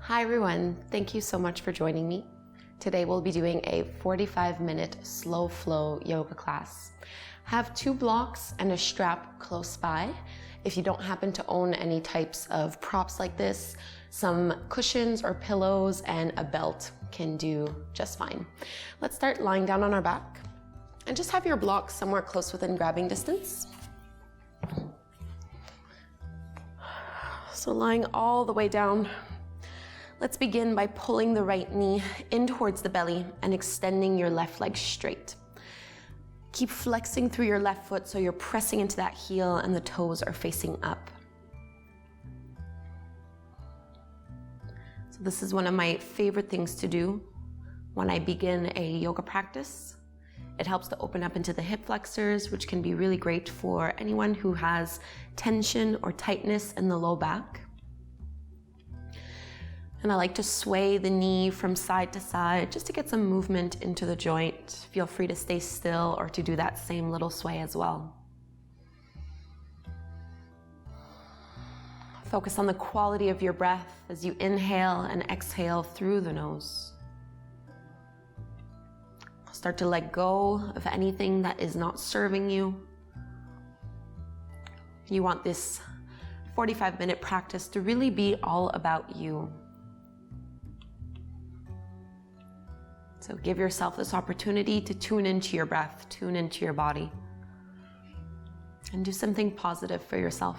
Hi everyone, thank you so much for joining me. Today we'll be doing a 45-minute slow flow yoga class. Have 2 blocks and a strap close by. If you don't happen to own any types of props like this, some cushions or pillows and a belt can do just fine. Let's start lying down on our back and just have your blocks somewhere close within grabbing distance. So lying all the way down. Let's begin by pulling the right knee in towards the belly and extending your left leg straight. Keep flexing through your left foot so you're pressing into that heel and the toes are facing up. So this is one of my favorite things to do when I begin a yoga practice. It helps to open up into the hip flexors, which can be really great for anyone who has tension or tightness in the low back. And I like to sway the knee from side to side just to get some movement into the joint. Feel free to stay still or to do that same little sway as well. Focus on the quality of your breath as you inhale and exhale through the nose. Start to let go of anything that is not serving you. You want this 45-minute practice to really be all about you. So give yourself this opportunity to tune into your breath, tune into your body, and do something positive for yourself.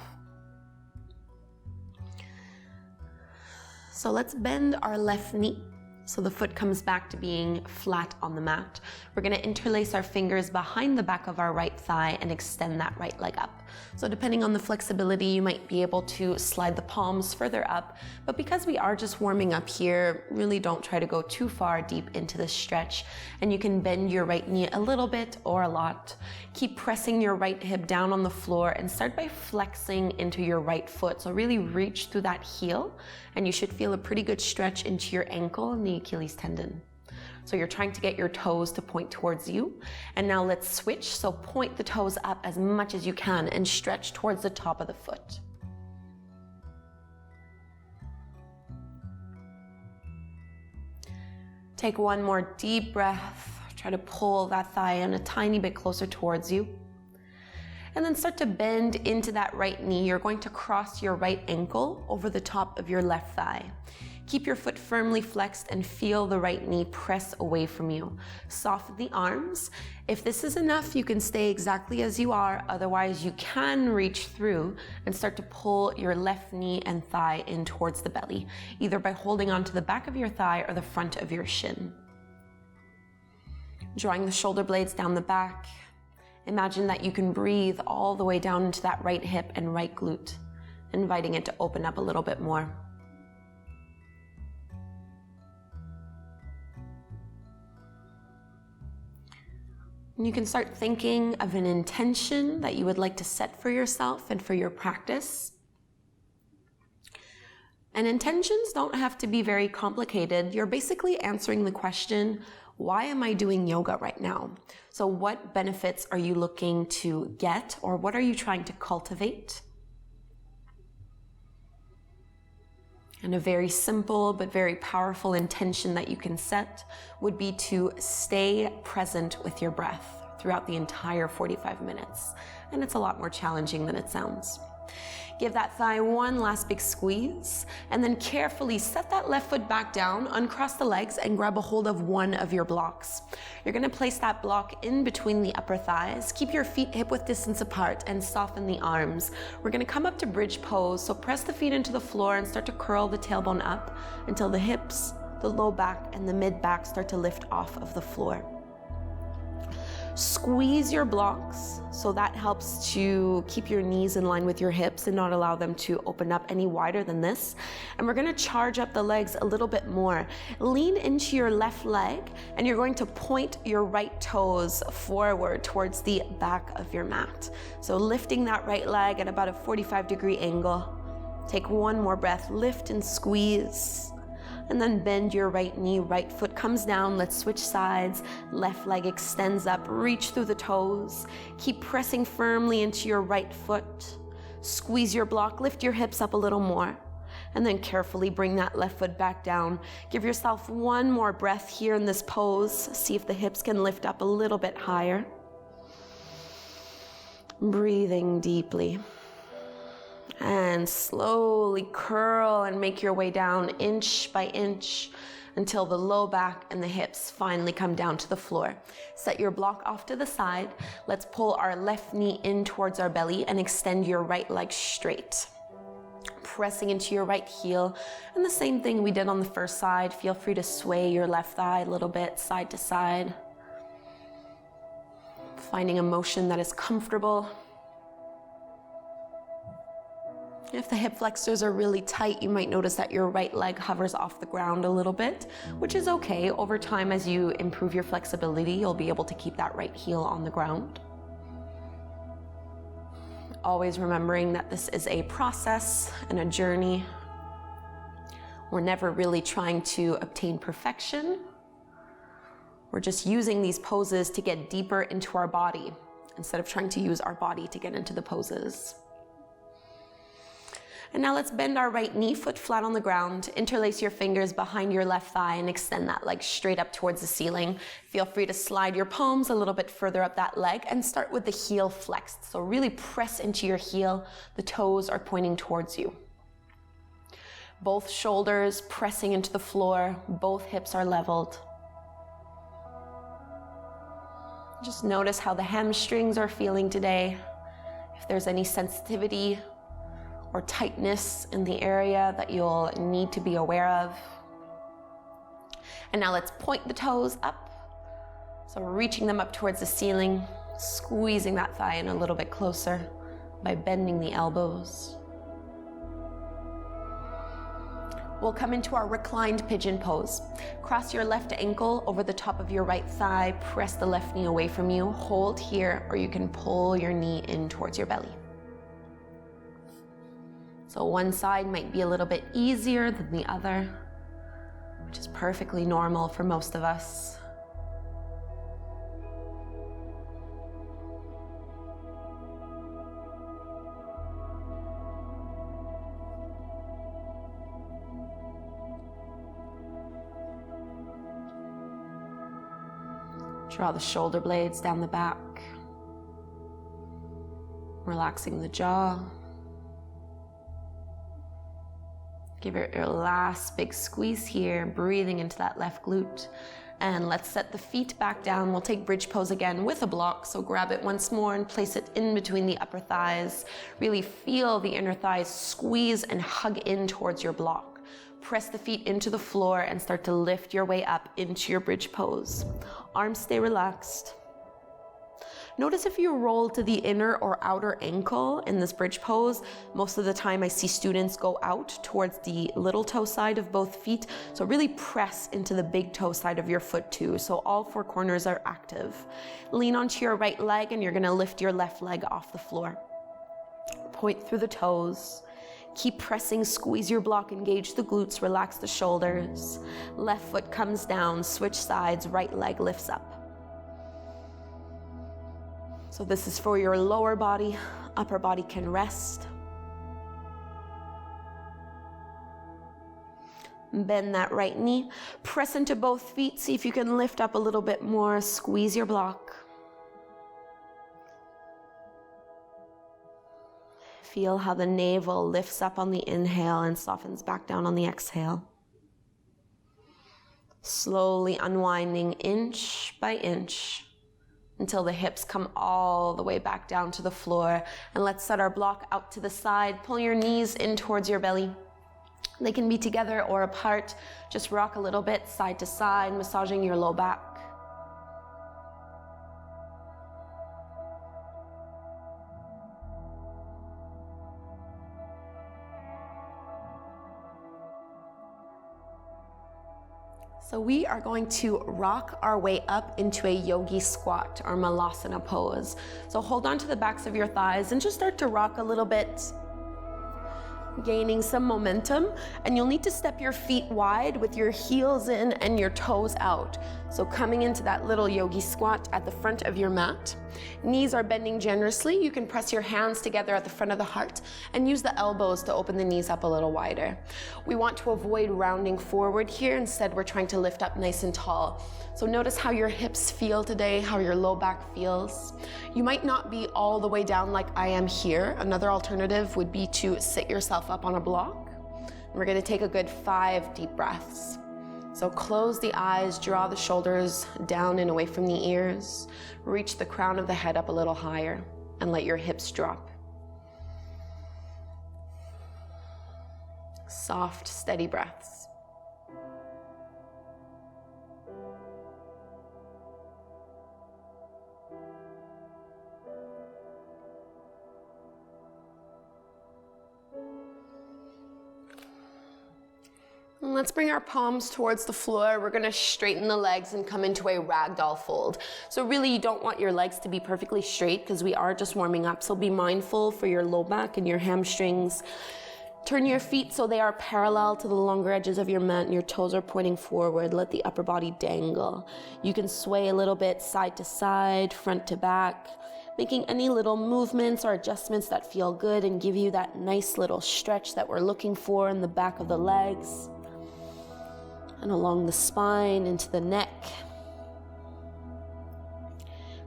So let's bend our left knee so the foot comes back to being flat on the mat. We're going to interlace our fingers behind the back of our right thigh and extend that right leg up. So depending on the flexibility, you might be able to slide the palms further up, but because we are just warming up here, really don't try to go too far deep into this stretch. And you can bend your right knee a little bit or a lot. Keep pressing your right hip down on the floor and start by flexing into your right foot. So really reach through that heel and you should feel a pretty good stretch into your ankle and the Achilles tendon. So you're trying to get your toes to point towards you. And now let's switch. So point the toes up as much as you can and stretch towards the top of the foot. Take one more deep breath. Try to pull that thigh in a tiny bit closer towards you. And then start to bend into that right knee. You're going to cross your right ankle over the top of your left thigh. Keep your foot firmly flexed and feel the right knee press away from you. Soften the arms. If this is enough, you can stay exactly as you are. Otherwise, you can reach through and start to pull your left knee and thigh in towards the belly, either by holding onto the back of your thigh or the front of your shin. Drawing the shoulder blades down the back. Imagine that you can breathe all the way down into that right hip and right glute, inviting it to open up a little bit more. And you can start thinking of an intention that you would like to set for yourself and for your practice. And intentions don't have to be very complicated. You're basically answering the question, why am I doing yoga right now? So what benefits are you looking to get, or what are you trying to cultivate? And a very simple but very powerful intention that you can set would be to stay present with your breath throughout the entire 45 minutes. And it's a lot more challenging than it sounds. Give that thigh one last big squeeze, and then carefully set that left foot back down, uncross the legs, and grab a hold of one of your blocks. You're going to place that block in between the upper thighs. Keep your feet hip-width distance apart and soften the arms. We're going to come up to bridge pose, so press the feet into the floor and start to curl the tailbone up until the hips, the low back, and the mid back start to lift off of the floor. Squeeze your blocks, so that helps to keep your knees in line with your hips and not allow them to open up any wider than this. And we're going to charge up the legs a little bit more. Lean into your left leg and you're going to point your right toes forward towards the back of your mat. So lifting that right leg at about a 45-degree angle. Take one more breath, lift and squeeze. And then bend your right knee, right foot comes down. Let's switch sides. Left leg extends up, reach through the toes. Keep pressing firmly into your right foot. Squeeze your block, lift your hips up a little more. and then carefully bring that left foot back down. Give yourself one more breath here in this pose. See if the hips can lift up a little bit higher. Breathing deeply. And slowly curl and make your way down inch by inch until the low back and the hips finally come down to the floor. Set your block off to the side. Let's pull our left knee in towards our belly and extend your right leg straight. Pressing into your right heel. And the same thing we did on the first side. Feel free to sway your left thigh a little bit side to side. Finding a motion that is comfortable. If the hip flexors are really tight, you might notice that your right leg hovers off the ground a little bit, which is okay. Over time, as you improve your flexibility, you'll be able to keep that right heel on the ground. Always remembering that this is a process and a journey. We're never really trying to obtain perfection. We're just using these poses to get deeper into our body instead of trying to use our body to get into the poses. And now let's bend our right knee, foot flat on the ground. Interlace your fingers behind your left thigh and extend that leg straight up towards the ceiling. Feel free to slide your palms a little bit further up that leg and start with the heel flexed. So really press into your heel. The toes are pointing towards you. Both shoulders pressing into the floor. Both hips are leveled. Just notice how the hamstrings are feeling today. If there's any sensitivity or tightness in the area that you'll need to be aware of. And now let's point the toes up. So we're reaching them up towards the ceiling, squeezing that thigh in a little bit closer by bending the elbows. We'll come into our reclined pigeon pose. Cross your left ankle over the top of your right thigh, press the left knee away from you, hold here, or you can pull your knee in towards your belly. So one side might be a little bit easier than the other, which is perfectly normal for most of us. Draw the shoulder blades down the back, relaxing the jaw. Give it your last big squeeze here, breathing into that left glute. And let's set the feet back down. We'll take bridge pose again with a block. So grab it once more and place it in between the upper thighs. Really feel the inner thighs squeeze and hug in towards your block. Press the feet into the floor and start to lift your way up into your bridge pose. Arms stay relaxed. Notice if you roll to the inner or outer ankle in this bridge pose. Most of the time I see students go out towards the little toe side of both feet. So really press into the big toe side of your foot too. So all four corners are active. Lean onto your right leg and you're gonna lift your left leg off the floor. Point through the toes. Keep pressing, squeeze your block, engage the glutes, relax the shoulders. Left foot comes down, switch sides, right leg lifts up. So this is for your lower body, upper body can rest. Bend that right knee, press into both feet, see if you can lift up a little bit more, squeeze your block. Feel how the navel lifts up on the inhale and softens back down on the exhale. Slowly unwinding inch by inch until the hips come all the way back down to the floor. And let's set our block out to the side. Pull your knees in towards your belly. They can be together or apart. Just rock a little bit side to side, massaging your low back. So we are going to rock our way up into a yogi squat or malasana pose. So hold on to the backs of your thighs and just start to rock a little bit. Gaining some momentum, and you'll need to step your feet wide with your heels in and your toes out. So coming into that little yogi squat at the front of your mat. Knees are bending generously. You can press your hands together at the front of the heart and use the elbows to open the knees up a little wider. We want to avoid rounding forward here. Instead, we're trying to lift up nice and tall. So notice how your hips feel today, how your low back feels. You might not be all the way down like I am here. Another alternative would be to sit yourself up on a block. We're going to take a good 5 deep breaths. So close the eyes, draw the shoulders down and away from the ears. Reach the crown of the head up a little higher and let your hips drop. Soft, steady breaths. Let's bring our palms towards the floor. We're gonna straighten the legs and come into a ragdoll fold. So really you don't want your legs to be perfectly straight because we are just warming up. So be mindful for your low back and your hamstrings. Turn your feet so they are parallel to the longer edges of your mat and your toes are pointing forward. Let the upper body dangle. You can sway a little bit side to side, front to back, making any little movements or adjustments that feel good and give you that nice little stretch that we're looking for in the back of the legs. And along the spine, into the neck.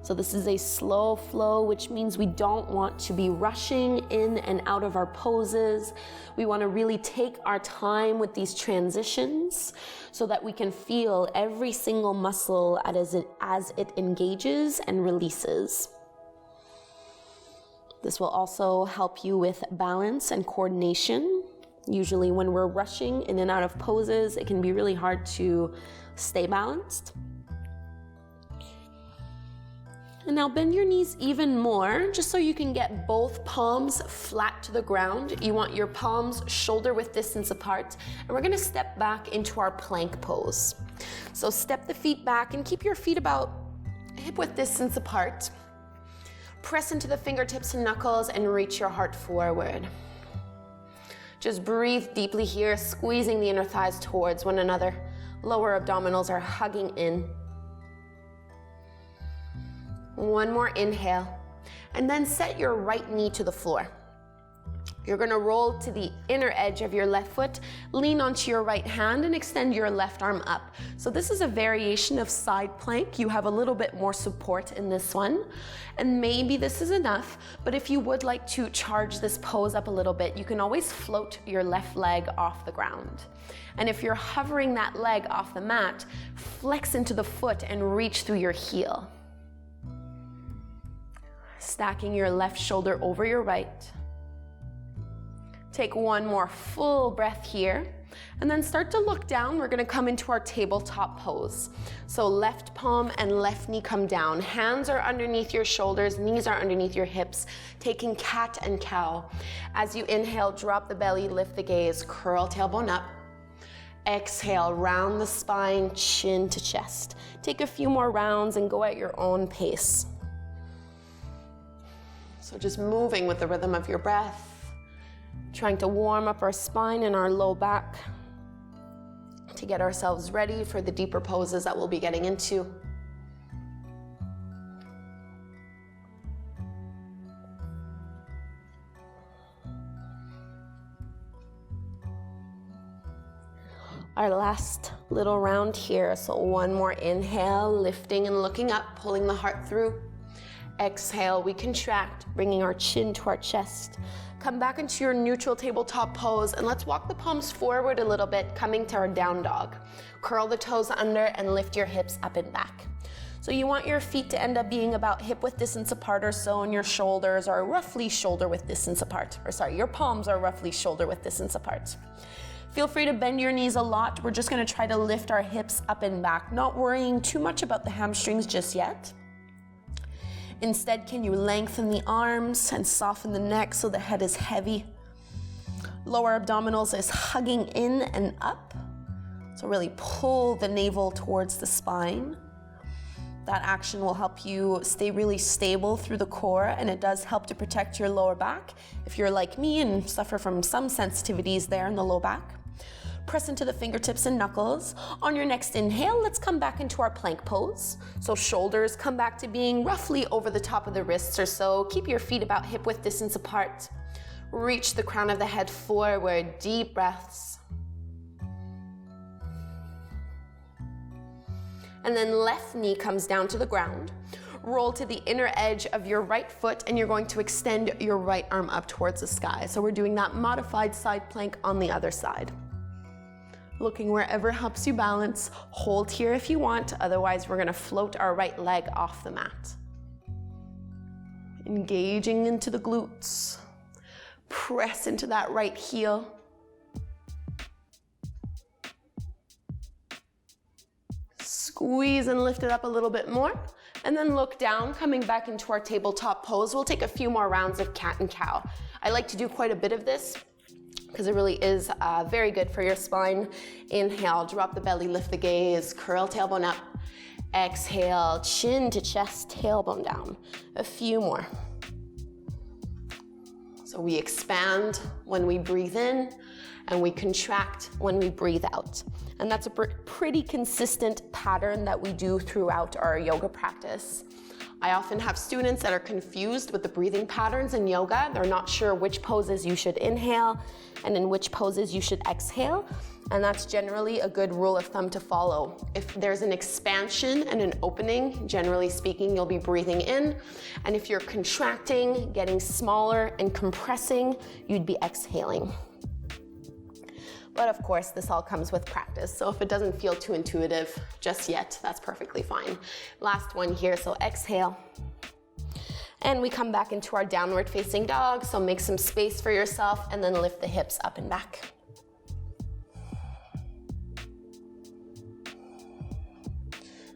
So this is a slow flow, which means we don't want to be rushing in and out of our poses. We want to really take our time with these transitions so that we can feel every single muscle as it engages and releases. This will also help you with balance and coordination. Usually when we're rushing in and out of poses, it can be really hard to stay balanced. And now bend your knees even more, just so you can get both palms flat to the ground. You want your palms shoulder width distance apart, and we're gonna step back into our plank pose. So step the feet back and keep your feet about hip width distance apart. Press into the fingertips and knuckles and reach your heart forward. Just breathe deeply here, squeezing the inner thighs towards one another. Lower abdominals are hugging in. One more inhale, and then set your right knee to the floor. You're gonna roll to the inner edge of your left foot, lean onto your right hand and extend your left arm up. So this is a variation of side plank. You have a little bit more support in this one. And maybe this is enough, but if you would like to charge this pose up a little bit, you can always float your left leg off the ground. And if you're hovering that leg off the mat, flex into the foot and reach through your heel. Stacking your left shoulder over your right. Take one more full breath here, and then start to look down. We're gonna come into our tabletop pose. So left palm and left knee come down. Hands are underneath your shoulders, knees are underneath your hips, taking cat and cow. As you inhale, drop the belly, lift the gaze, curl tailbone up. Exhale, round the spine, chin to chest. Take a few more rounds and go at your own pace. So just moving with the rhythm of your breath. Trying to warm up our spine and our low back to get ourselves ready for the deeper poses that we'll be getting into. Our last little round here. So one more inhale, lifting and looking up, pulling the heart through. Exhale, we contract, bringing our chin to our chest. Come back into your neutral tabletop pose, and let's walk the palms forward a little bit, coming to our down dog. Curl the toes under and lift your hips up and back. So you want your feet to end up being about hip width distance apart or so, and your shoulders are roughly shoulder width distance apart. Your palms are roughly shoulder width distance apart. Feel free to bend your knees a lot. We're just gonna try to lift our hips up and back, not worrying too much about the hamstrings just yet. Instead, can you lengthen the arms and soften the neck so the head is heavy? Lower abdominals is hugging in and up. So really pull the navel towards the spine. That action will help you stay really stable through the core, and it does help to protect your lower back if you're like me and suffer from some sensitivities there in the low back. Press into the fingertips and knuckles. On your next inhale, let's come back into our plank pose. So shoulders come back to being roughly over the top of the wrists or so. Keep your feet about hip width distance apart. Reach the crown of the head forward, deep breaths. And then left knee comes down to the ground. Roll to the inner edge of your right foot, and you're going to extend your right arm up towards the sky. So we're doing that modified side plank on the other side. Looking wherever helps you balance. Hold here if you want, otherwise we're gonna float our right leg off the mat. Engaging into the glutes. Press into that right heel. Squeeze and lift it up a little bit more, and then look down, coming back into our tabletop pose. We'll take a few more rounds of cat and cow. I like to do quite a bit of this because it really is very good for your spine. Inhale, drop the belly, lift the gaze, curl tailbone up. Exhale, chin to chest, tailbone down. A few more. So we expand when we breathe in, and we contract when we breathe out. And that's a pretty consistent pattern that we do throughout our yoga practice. I often have students that are confused with the breathing patterns in yoga. They're not sure which poses you should inhale and in which poses you should exhale. And that's generally a good rule of thumb to follow. If there's an expansion and an opening, generally speaking, you'll be breathing in. And if you're contracting, getting smaller and compressing, you'd be exhaling. But of course, this all comes with practice. So if it doesn't feel too intuitive just yet, that's perfectly fine. Last one here, so exhale. And we come back into our downward facing dog. So make some space for yourself and then lift the hips up and back.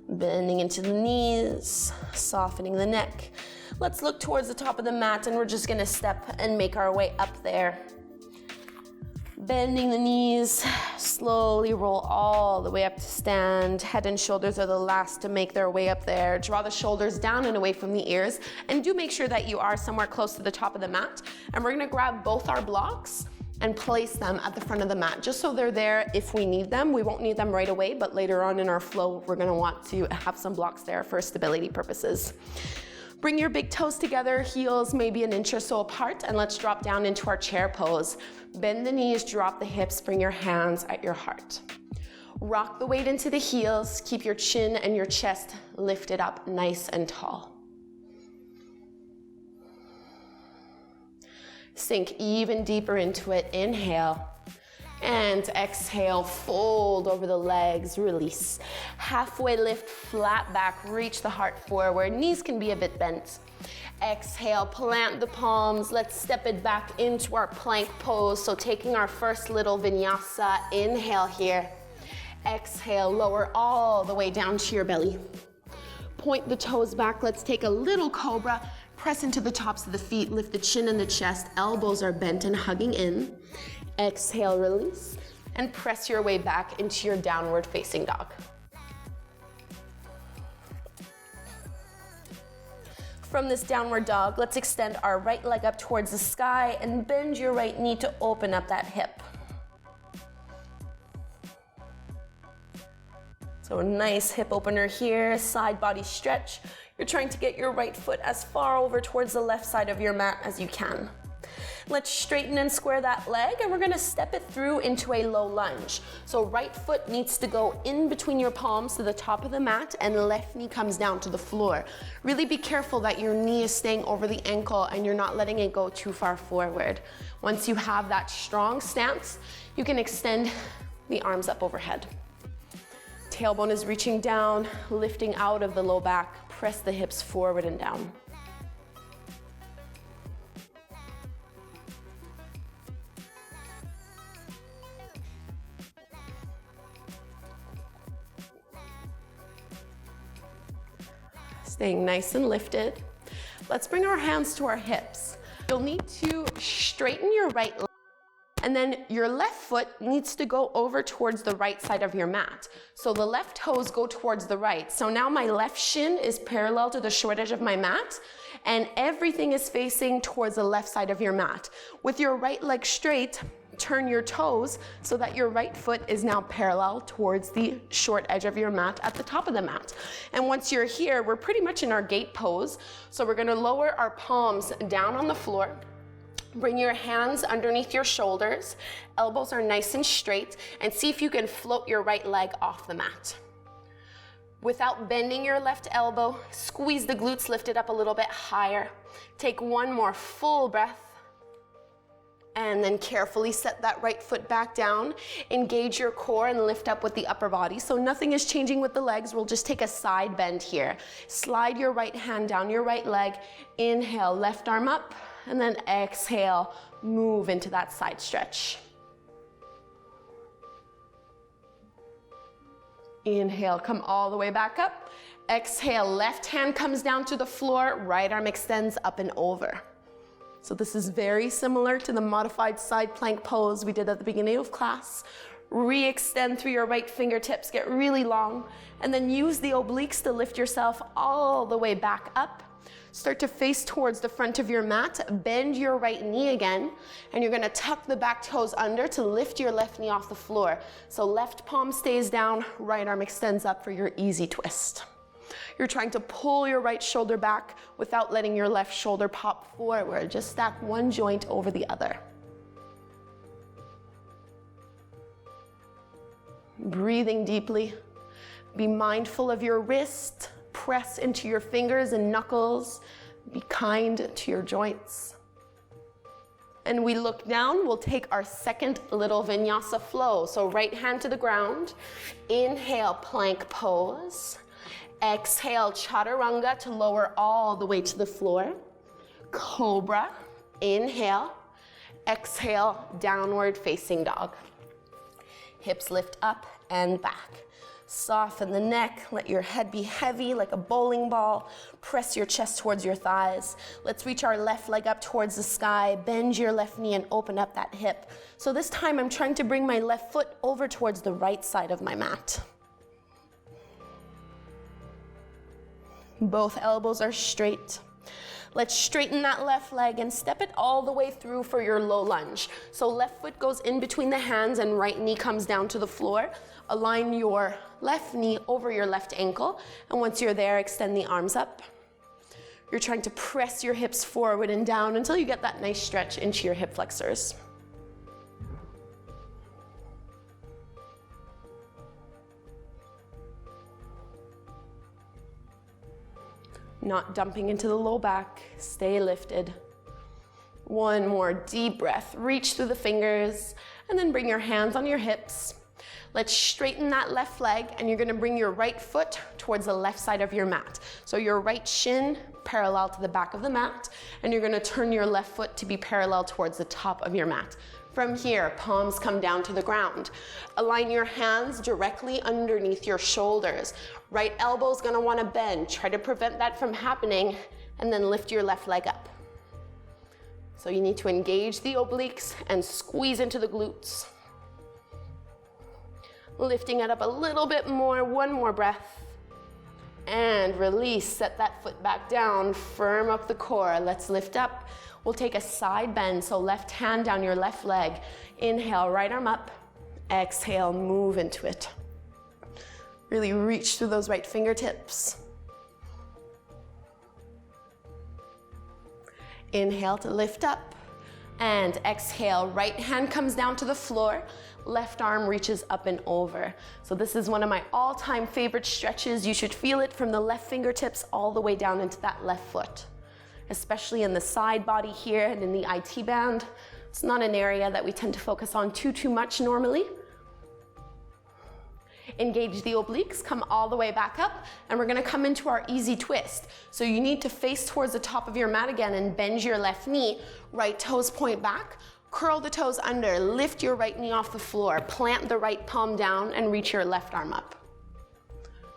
Bending into the knees, softening the neck. Let's look towards the top of the mat, and we're just gonna step and make our way up there. Bending the knees, slowly roll all the way up to stand. Head and shoulders are the last to make their way up there. Draw the shoulders down and away from the ears, and do make sure that you are somewhere close to the top of the mat. And we're gonna grab both our blocks and place them at the front of the mat, just so they're there if we need them. We won't need them right away, but later on in our flow, we're gonna want to have some blocks there for stability purposes. Bring your big toes together, heels maybe an inch or so apart, and let's drop down into our chair pose. Bend the knees, drop the hips, bring your hands at your heart. Rock the weight into the heels, keep your chin and your chest lifted up nice and tall. Sink even deeper into it, inhale. And exhale, fold over the legs, release. Halfway lift, flat back, reach the heart forward. Knees can be a bit bent. Exhale, plant the palms. Let's step it back into our plank pose. So taking our first little vinyasa, inhale here. Exhale, lower all the way down to your belly. Point the toes back. Let's take a little cobra. Press into the tops of the feet, lift the chin and the chest. Elbows are bent and hugging in. Exhale, release, and press your way back into your downward facing dog. From this downward dog, let's extend our right leg up towards the sky and bend your right knee to open up that hip. So a nice hip opener here, side body stretch. You're trying to get your right foot as far over towards the left side of your mat as you can. Let's straighten and square that leg, and we're gonna step it through into a low lunge. So right foot needs to go in between your palms to the top of the mat, and left knee comes down to the floor. Really be careful that your knee is staying over the ankle and you're not letting it go too far forward. Once you have that strong stance, you can extend the arms up overhead. Tailbone is reaching down, lifting out of the low back. Press the hips forward and down. Staying nice and lifted. Let's bring our hands to our hips. You'll need to straighten your right leg And then your left foot needs to go over towards the right side of your mat. So the left toes go towards the right. So now my left shin is parallel to the short edge of my mat, and everything is facing towards the left side of your mat. With your right leg straight, turn your toes so that your right foot is now parallel towards the short edge of your mat at the top of the mat. And once you're here, we're pretty much in our gate pose. So we're gonna lower our palms down on the floor. Bring your hands underneath your shoulders. Elbows are nice and straight, and see if you can float your right leg off the mat. Without bending your left elbow, squeeze the glutes, lift it up a little bit higher. Take one more full breath. And then carefully set that right foot back down. Engage your core and lift up with the upper body. So nothing is changing with the legs. We'll just take a side bend here. Slide your right hand down your right leg. Inhale, left arm up. And then exhale, move into that side stretch. Inhale, come all the way back up. Exhale, left hand comes down to the floor. Right arm extends up and over. So this is very similar to the modified side plank pose we did at the beginning of class. Re-extend through your right fingertips, get really long, and then use the obliques to lift yourself all the way back up. Start to face towards the front of your mat, bend your right knee again, and you're gonna tuck the back toes under to lift your left knee off the floor. So left palm stays down, right arm extends up for your easy twist. You're trying to pull your right shoulder back without letting your left shoulder pop forward. Just stack one joint over the other. Breathing deeply. Be mindful of your wrist. Press into your fingers and knuckles. Be kind to your joints. And we look down, we'll take our second little vinyasa flow. So right hand to the ground. Inhale, plank pose. Exhale, chaturanga to lower all the way to the floor. Cobra, inhale. Exhale, downward facing dog. Hips lift up and back. Soften the neck, let your head be heavy like a bowling ball. Press your chest towards your thighs. Let's reach our left leg up towards the sky. Bend your left knee and open up that hip. So this time I'm trying to bring my left foot over towards the right side of my mat. Both elbows are straight. Let's straighten that left leg and step it all the way through for your low lunge. So left foot goes in between the hands and right knee comes down to the floor. Align your left knee over your left ankle. And once you're there, extend the arms up. You're trying to press your hips forward and down until you get that nice stretch into your hip flexors. Not dumping into the low back, stay lifted. One more deep breath, reach through the fingers, and then bring your hands on your hips. Let's straighten that left leg, and you're gonna bring your right foot towards the left side of your mat. So your right shin parallel to the back of the mat, and you're gonna turn your left foot to be parallel towards the top of your mat. From here, palms come down to the ground. Align your hands directly underneath your shoulders. Right elbow's gonna wanna bend. Try to prevent that from happening, and then lift your left leg up. So you need to engage the obliques and squeeze into the glutes. Lifting it up a little bit more, one more breath. And release, set that foot back down, firm up the core. Let's lift up. We'll take a side bend, so left hand down your left leg. Inhale, right arm up. Exhale, move into it. Really reach through those right fingertips. Inhale to lift up. And exhale, right hand comes down to the floor. Left arm reaches up and over. So this is one of my all-time favorite stretches. You should feel it from the left fingertips all the way down into that left foot, especially in the side body here and in the IT band. It's not an area that we tend to focus on too much normally. Engage the obliques, come all the way back up, and we're gonna come into our easy twist. So you need to face towards the top of your mat again and bend your left knee. Right toes point back, curl the toes under, lift your right knee off the floor, plant the right palm down, and reach your left arm up.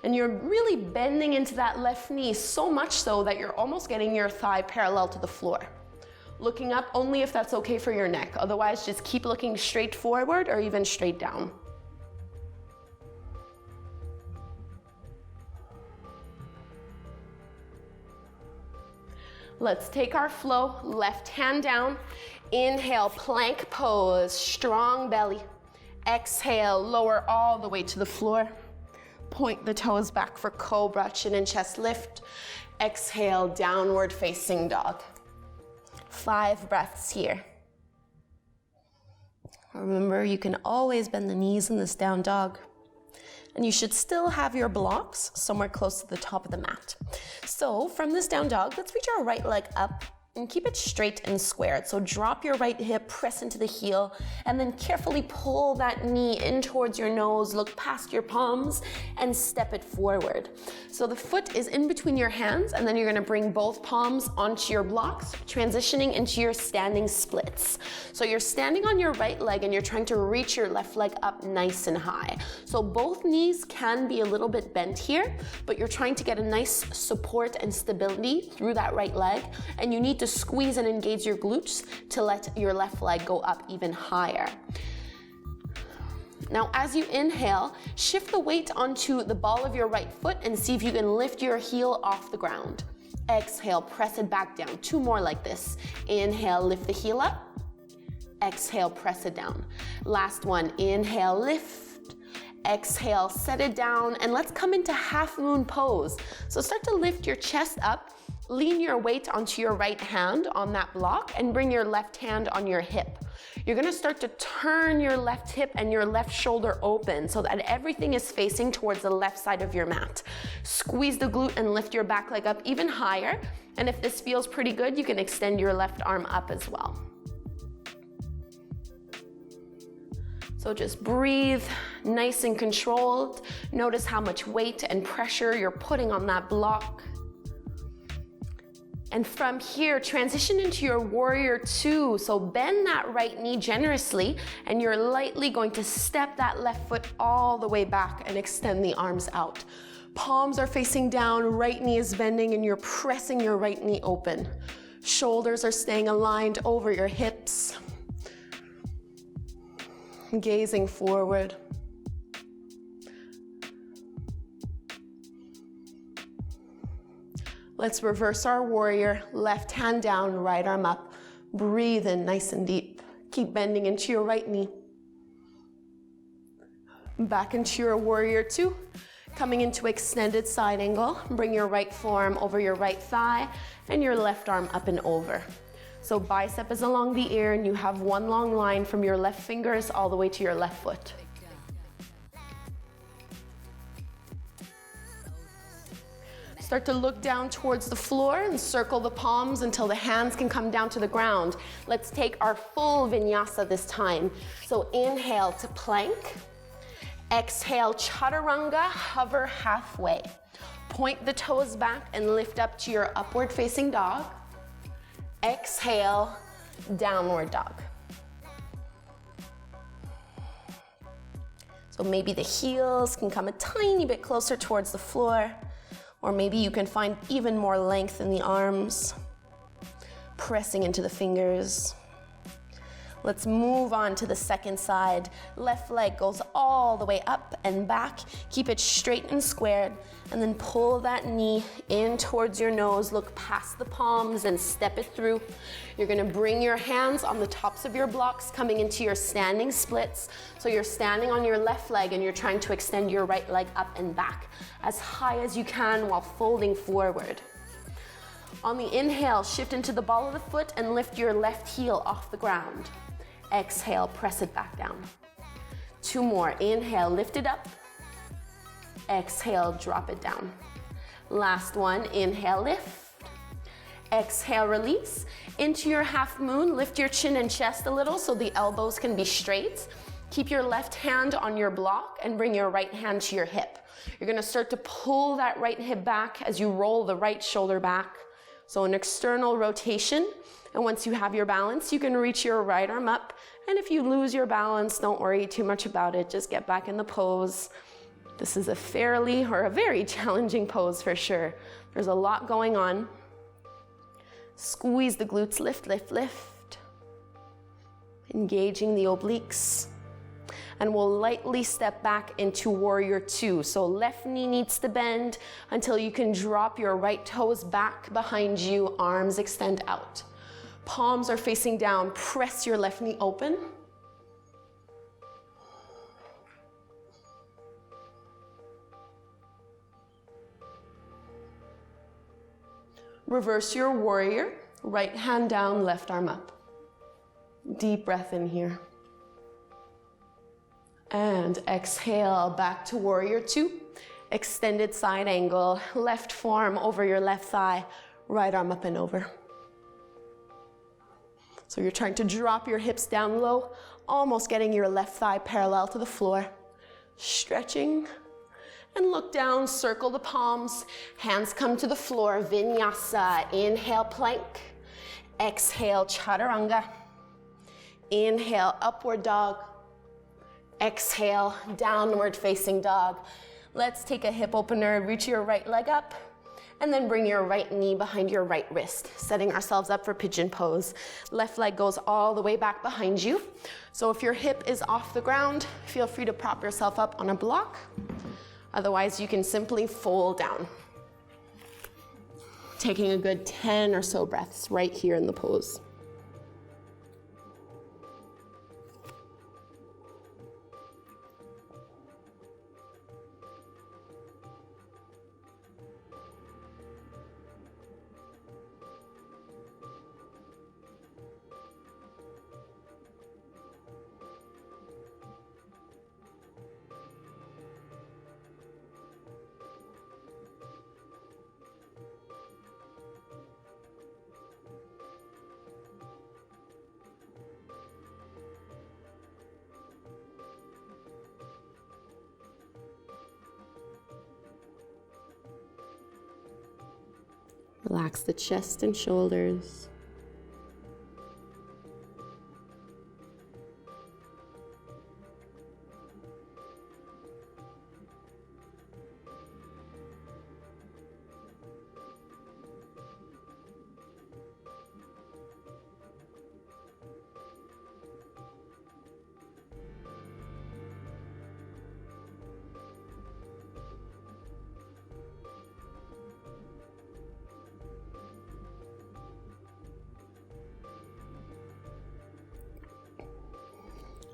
And you're really bending into that left knee so much so that you're almost getting your thigh parallel to the floor. Looking up only if that's okay for your neck. Otherwise, just keep looking straight forward or even straight down. Let's take our flow, left hand down. Inhale, plank pose, strong belly. Exhale, lower all the way to the floor. Point the toes back for cobra, chin and chest lift. Exhale, downward facing dog. 5 breaths here. Remember, you can always bend the knees in this down dog. And you should still have your blocks somewhere close to the top of the mat. So from this down dog, let's reach our right leg up and keep it straight and squared. So drop your right hip, press into the heel, and then carefully pull that knee in towards your nose, look past your palms, and step it forward. So the foot is in between your hands, and then you're gonna bring both palms onto your blocks, transitioning into your standing splits. So you're standing on your right leg, and you're trying to reach your left leg up nice and high. So both knees can be a little bit bent here, but you're trying to get a nice support and stability through that right leg, and you need to squeeze and engage your glutes to let your left leg go up even higher. Now, as you inhale, shift the weight onto the ball of your right foot and see if you can lift your heel off the ground. Exhale, press it back down. 2 more like this. Inhale, lift the heel up. Exhale, press it down. Last one, inhale, lift. Exhale, set it down, and let's come into half moon pose. So start to lift your chest up. Lean your weight onto your right hand on that block and bring your left hand on your hip. You're gonna start to turn your left hip and your left shoulder open so that everything is facing towards the left side of your mat. Squeeze the glute and lift your back leg up even higher. And if this feels pretty good, you can extend your left arm up as well. So just breathe, nice and controlled. Notice how much weight and pressure you're putting on that block. And from here, transition into your warrior 2. So bend that right knee generously, and you're lightly going to step that left foot all the way back and extend the arms out. Palms are facing down, right knee is bending, and you're pressing your right knee open. Shoulders are staying aligned over your hips. Gazing forward. Let's reverse our warrior, left hand down, right arm up. Breathe in nice and deep. Keep bending into your right knee. Back into your warrior 2. Coming into extended side angle. Bring your right forearm over your right thigh and your left arm up and over. So bicep is along the ear and you have one long line from your left fingers all the way to your left foot. Start to look down towards the floor and circle the palms until the hands can come down to the ground. Let's take our full vinyasa this time. So inhale to plank. Exhale, chaturanga, hover halfway. Point the toes back and lift up to your upward facing dog. Exhale, downward dog. So maybe the heels can come a tiny bit closer towards the floor. Or maybe you can find even more length in the arms, pressing into the fingers. Let's move on to the second side. Left leg goes all the way up and back. Keep it straight and squared, and then pull that knee in towards your nose. Look past the palms and step it through. You're gonna bring your hands on the tops of your blocks, coming into your standing splits. So you're standing on your left leg and you're trying to extend your right leg up and back as high as you can while folding forward. On the inhale, shift into the ball of the foot and lift your left heel off the ground. Exhale, press it back down. 2 more. Inhale, lift it up. Exhale, drop it down. Last one. Inhale, lift. Exhale, release. Into your half moon, lift your chin and chest a little so the elbows can be straight. Keep your left hand on your block and bring your right hand to your hip. You're gonna start to pull that right hip back as you roll the right shoulder back. So an external rotation. And once you have your balance, you can reach your right arm up. And if you lose your balance, don't worry too much about it. Just get back in the pose. This is a very challenging pose for sure. There's a lot going on. Squeeze the glutes, lift, lift, lift. Engaging the obliques. And we'll lightly step back into warrior two. So left knee needs to bend until you can drop your right toes back behind you, arms extend out. Palms are facing down, press your left knee open. Reverse your warrior, right hand down, left arm up. Deep breath in here. And exhale, back to warrior two. Extended side angle, left forearm over your left thigh, right arm up and over. So you're trying to drop your hips down low, almost getting your left thigh parallel to the floor. Stretching. And look down, circle the palms, hands come to the floor, Vinyasa. Inhale, plank. Exhale, chaturanga. Inhale, upward dog. Exhale, downward facing dog. Let's take a hip opener, reach your right leg up, and then bring your right knee behind your right wrist, setting ourselves up for pigeon pose. Left leg goes all the way back behind you. So if your hip is off the ground, feel free to prop yourself up on a block. Otherwise, you can simply fold down. Taking a good 10 or so breaths right here in the pose. Relax the chest and shoulders.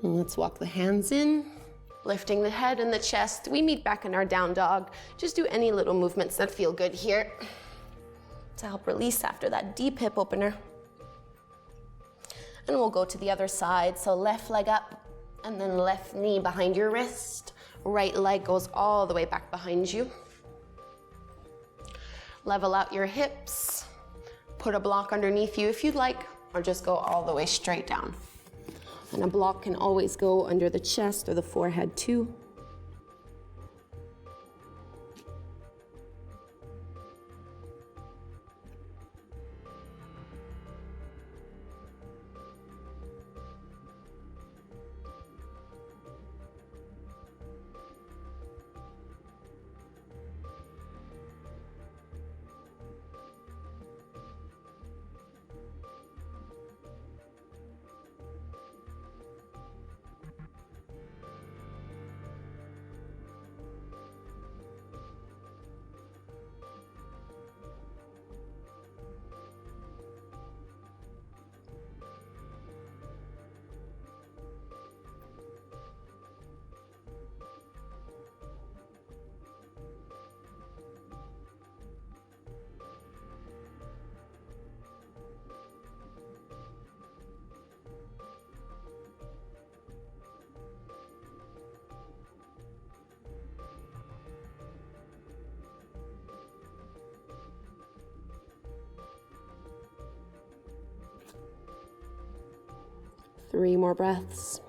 And let's walk the hands in, lifting the head and the chest. We meet back in our down dog. Just do any little movements that feel good here to help release after that deep hip opener. And we'll go to the other side. So left leg up and then left knee behind your wrist. Right leg goes all the way back behind you. Level out your hips. Put a block underneath you if you'd like, or just go all the way straight down. And a block can always go under the chest or the forehead too. Three more breaths.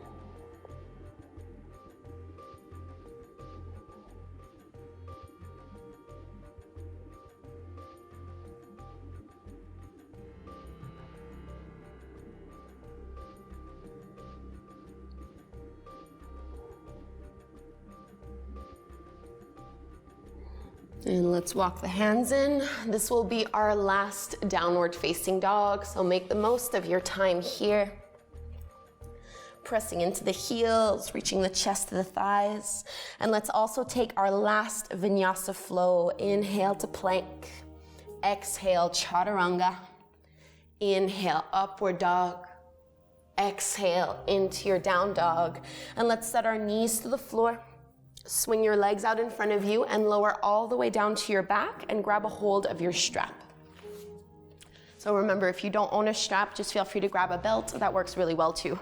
And let's walk the hands in. This will be our last downward facing dog, so make the most of your time here. Pressing into the heels, reaching the chest to the thighs. And let's also take our last vinyasa flow. Inhale to plank. Exhale, chaturanga. Inhale, upward dog. Exhale into your down dog. And let's set our knees to the floor. Swing your legs out in front of you and lower all the way down to your back and grab a hold of your strap. So remember, if you don't own a strap, just feel free to grab a belt. That works really well too.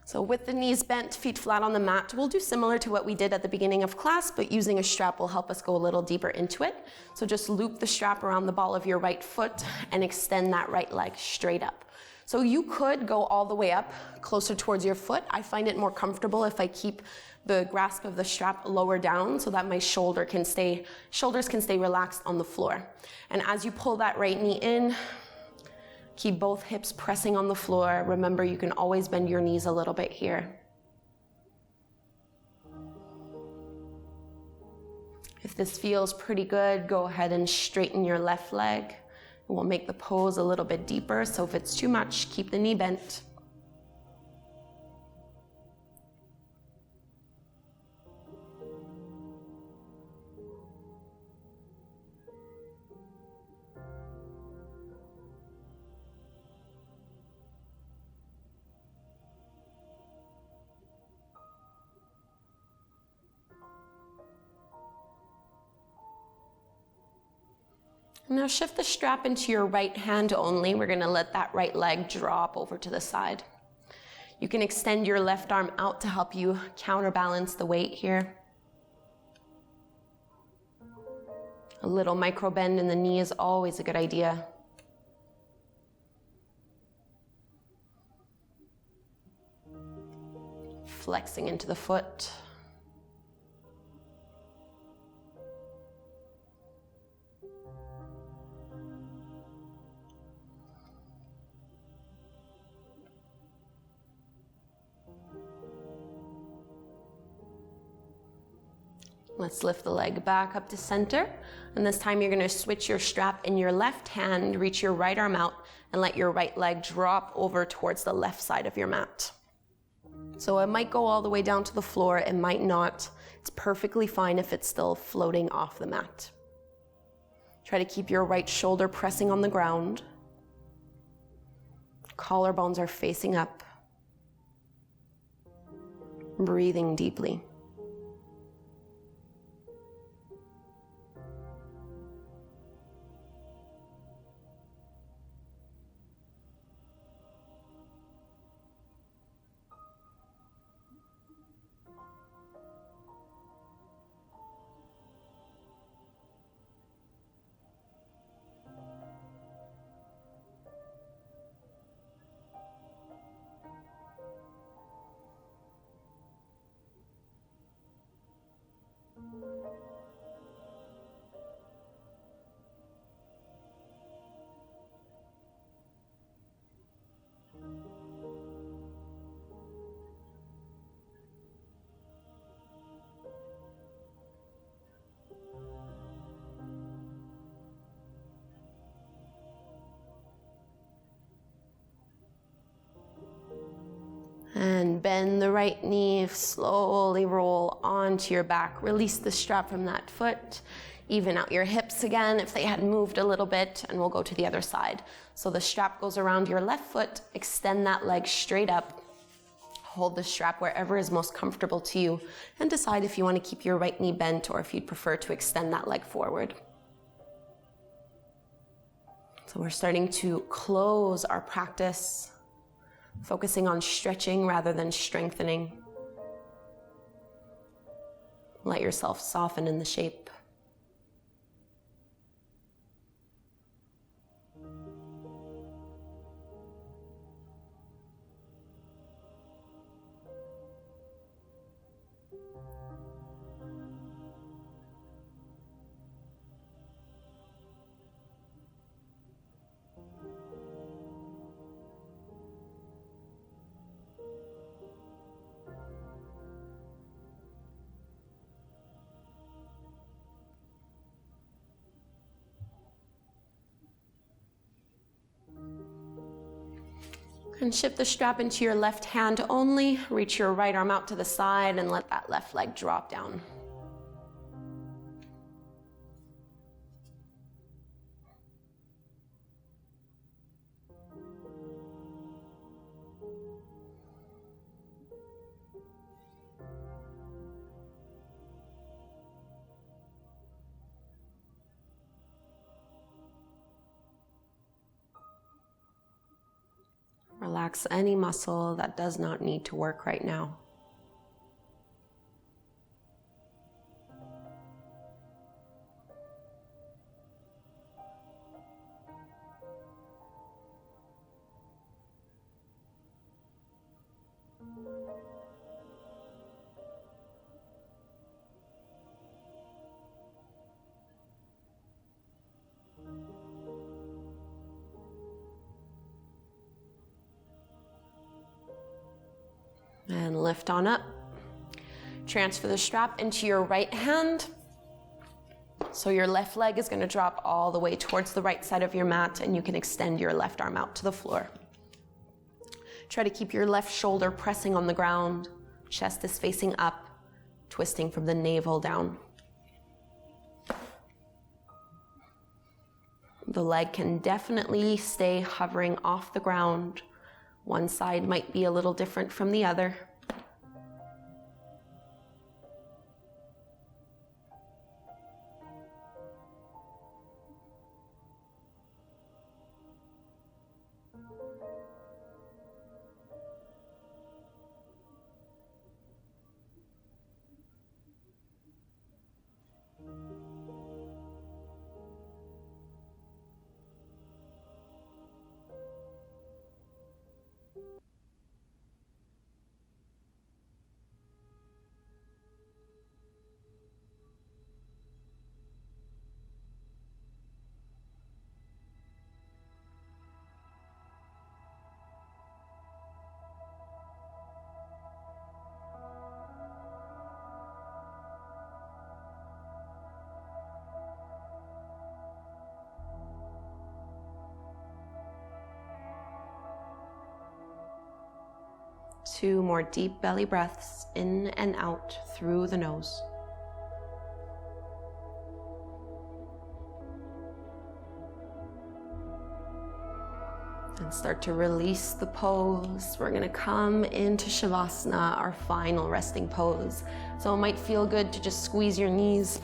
So with the knees bent, feet flat on the mat, we'll do similar to what we did at the beginning of class, but using a strap will help us go a little deeper into it. So just loop the strap around the ball of your right foot and extend that right leg straight up. So you could go all the way up closer towards your foot. I find it more comfortable if I keep the grasp of the strap lower down so that my shoulders can stay relaxed on the floor. And as you pull that right knee in, keep both hips pressing on the floor. Remember, you can always bend your knees a little bit here. If this feels pretty good, go ahead and straighten your left leg. It will make the pose a little bit deeper, so if it's too much, keep the knee bent. Now shift the strap into your right hand only. We're gonna let that right leg drop over to the side. You can extend your left arm out to help you counterbalance the weight here. A little micro bend in the knee is always a good idea. Flexing into the foot. Let's lift the leg back up to center. And this time you're gonna switch your strap in your left hand, reach your right arm out, and let your right leg drop over towards the left side of your mat. So it might go all the way down to the floor, it might not. It's perfectly fine if it's still floating off the mat. Try to keep your right shoulder pressing on the ground. Collarbones are facing up. Breathing deeply. And bend the right knee, slowly roll onto your back. Release the strap from that foot. Even out your hips again if they had moved a little bit, and we'll go to the other side. So the strap goes around your left foot, extend that leg straight up. Hold the strap wherever is most comfortable to you, and decide if you want to keep your right knee bent or if you'd prefer to extend that leg forward. So we're starting to close our practice, focusing on stretching rather than strengthening. Let yourself soften in the shape. And shift the strap into your left hand only. Reach your right arm out to the side and let that left leg drop down. Relax any muscle that does not need to work right now. And lift on up. Transfer the strap into your right hand. So your left leg is going to drop all the way towards the right side of your mat, and you can extend your left arm out to the floor. Try to keep your left shoulder pressing on the ground. Chest is facing up, twisting from the navel down. The leg can definitely stay hovering off the ground. One side might be a little different from the other. Two more deep belly breaths in and out through the nose. And start to release the pose. We're gonna come into Shavasana, our final resting pose. So it might feel good to just squeeze your knees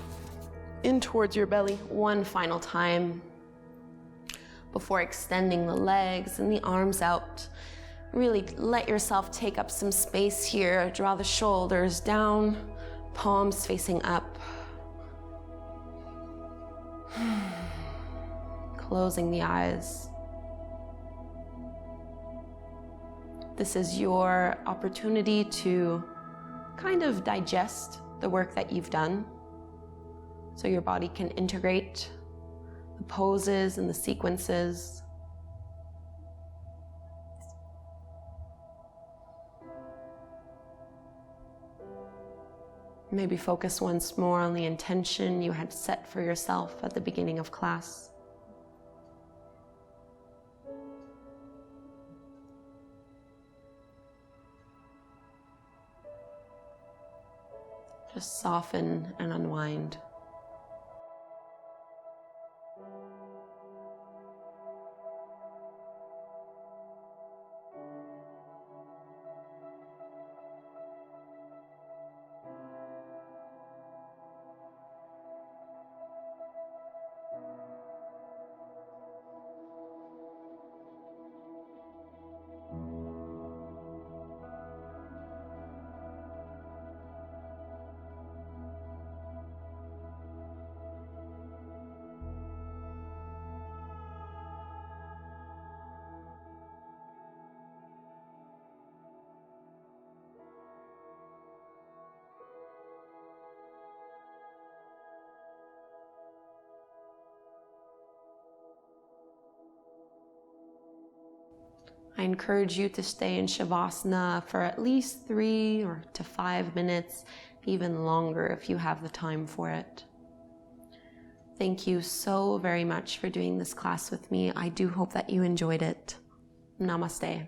in towards your belly one final time before extending the legs and the arms out. Really let yourself take up some space here. Draw the shoulders down, palms facing up. Closing the eyes. This is your opportunity to kind of digest the work that you've done, so your body can integrate the poses and the sequences. Maybe focus once more on the intention you had set for yourself at the beginning of class. Just soften and unwind. I encourage you to stay in Shavasana for at least 3 to 5 minutes, even longer if you have the time for it. Thank you so very much for doing this class with me. I do hope that you enjoyed it. Namaste.